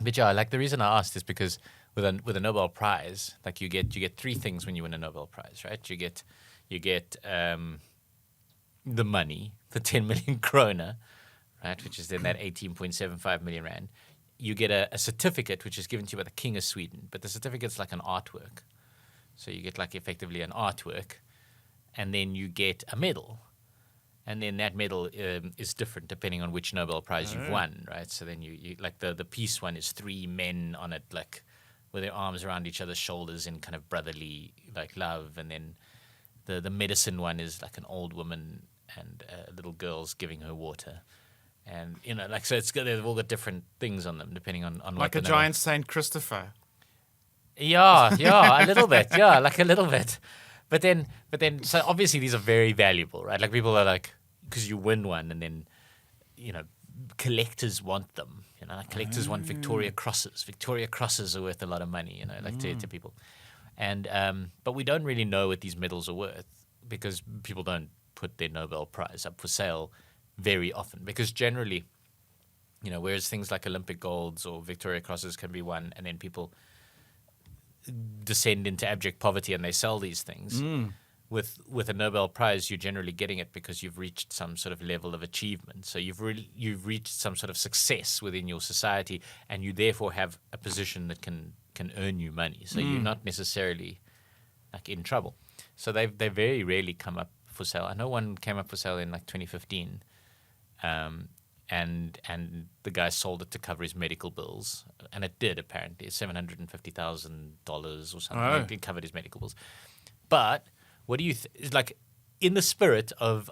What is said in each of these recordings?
But yeah, like the reason I asked is because with a Nobel Prize, like you get three things when you win a Nobel Prize, right? You get the money, the 10 million kroner, right, which is then that 18.75 million rand. You get a certificate which is given to you by the King of Sweden, but the certificate's like an artwork. So you get like effectively an artwork, and then you get a medal. And then that medal is different depending on which Nobel Prize you've won, right? So then you like the peace one is three men on it, like with their arms around each other's shoulders in kind of brotherly like love. And then the medicine one is like an old woman and little girls giving her water. And, you know, like, so they've all got different things on them depending on what. Like a giant Saint Christopher. Yeah, a little bit. Yeah, like a little bit. But then, so obviously these are very valuable, right? Like people are like, because you win one and then, you know, collectors want them. You know, like collectors want Victoria Crosses. Victoria Crosses are worth a lot of money, you know, like to people. And, but we don't really know what these medals are worth because people don't put their Nobel Prize up for sale very often. Because generally, you know, whereas things like Olympic golds or Victoria Crosses can be won and then people descend into abject poverty and they sell these things. With a Nobel Prize, you're generally getting it because you've reached some sort of level of achievement. So you've reached some sort of success within your society, and you therefore have a position that can earn you money. So you're not necessarily like in trouble. So they very rarely come up for sale. I know one came up for sale in like 2015. And the guy sold it to cover his medical bills, and it did apparently $750,000 or something. Oh. It covered his medical bills. But what do you like? In the spirit of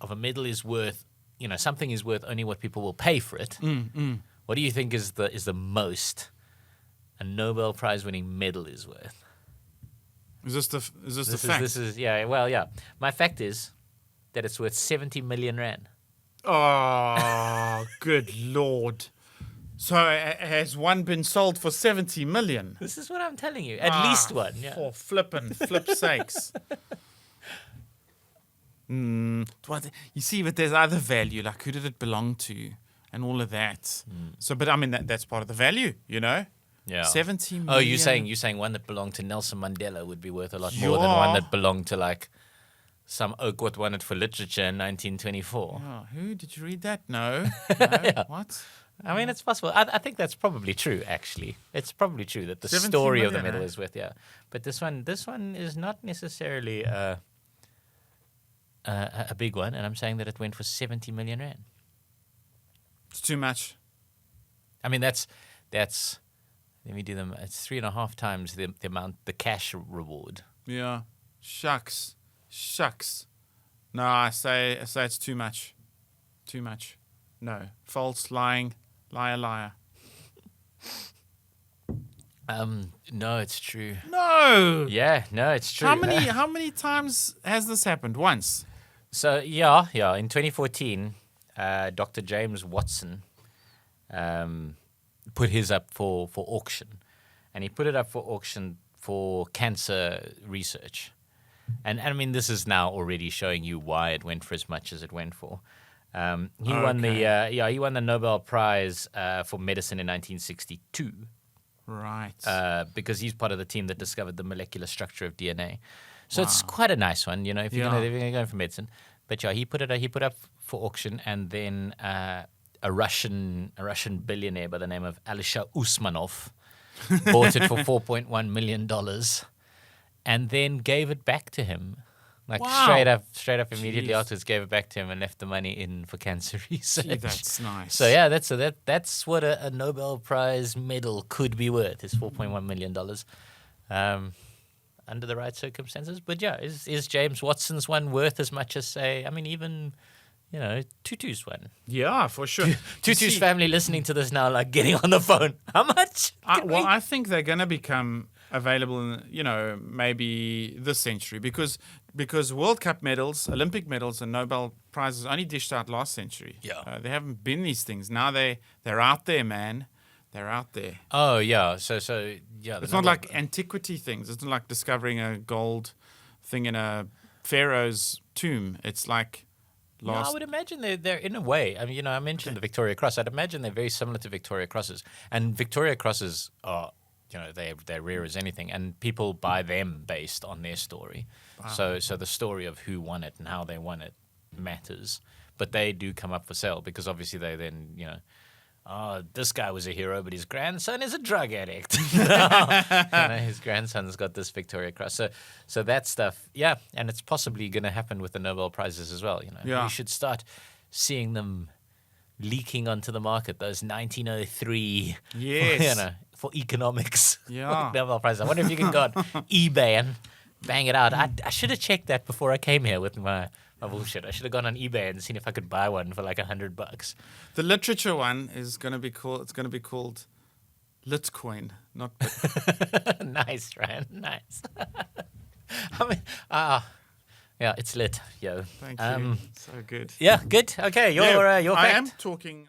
a medal is worth, you know, something is worth only what people will pay for it. What do you think is the most a Nobel Prize winning medal is worth? Is this the fact? This is yeah. My fact is that it's worth 70 million rand. Oh, good Lord. So has one been sold for 70 million? This is what I'm telling you. At least one. Yeah. For flip sakes. You see, but there's other value, like who did it belong to and all of that. So, but I mean, that's part of the value, you know? Yeah. 70 million. Oh, you're saying one that belonged to Nelson Mandela would be worth a lot more than one that belonged to like some Oakwood won it for literature in 1924. Oh, who? Did you read that? No. Yeah. What? I mean, it's possible. I think that's probably true, actually. It's probably true that the 70 story of the million, medal is worth, yeah. But this one is not necessarily a big one, and I'm saying that it went for 70 million rand. It's too much. I mean, that's let me do them. It's 3.5 times the amount, the cash reward. Yeah. Shucks. No, I say it's too much. Too much. No. False, lying, liar. No, it's true. No. Yeah, no, it's true. How many times has this happened? Once. So yeah. In 2014, Dr. James Watson put his up for auction, and he put it up for auction for cancer research. And I mean, this is now already showing you why it went for as much as it went for. He won the Nobel Prize for medicine in 1962. Right. Because he's part of the team that discovered the molecular structure of DNA. So it's quite a nice one, you know, if you're going for medicine. But yeah, he put up for auction, and then a Russian billionaire by the name of Alisher Usmanov bought it for $4.1 million. And then gave it back to him, like straight up immediately afterwards. Gave it back to him and left the money in for cancer research. Gee, that's nice. So yeah, that's what a Nobel Prize medal could be worth. Is $4.1 million, under the right circumstances. But yeah, is James Watson's one worth as much as, say, I mean, even, you know, Tutu's one? Yeah, for sure. Tutu's family listening to this now, like getting on the phone. How much? I think they're going to become available in, you know, maybe this century, because World Cup medals, Olympic medals, and Nobel Prizes only dished out last century. Yeah. There haven't been these things. Now they're out there, man. They're out there. Oh yeah. So yeah. It's not like antiquity things. It's not like discovering a gold thing in a pharaoh's tomb. It's like Yeah, I would imagine they're in a way. I mean, I mentioned the Victoria Cross. I'd imagine they're very similar to Victoria Crosses, and Victoria Crosses are, they're rare as anything, and people buy them based on their story. Wow. So the story of who won it and how they won it matters, but they do come up for sale because obviously they then oh, this guy was a hero, but his grandson is a drug addict. His grandson's got this Victoria Cross. So that stuff, yeah, and it's possibly going to happen with the Nobel Prizes as well. You should start seeing them leaking onto the market. Those 1903, for economics, Nobel Prizes. I wonder if you can go on eBay and bang it out. I should have checked that before I came here with my bullshit. I should have gone on eBay and seen if I could buy one for like $100. The literature one is going to be called. It's going to be called Litcoin, not. Nice, Ryan. Nice. I mean, yeah, it's lit, yo. Thank you. So good. Yeah, good. Okay, your I fact. am talking.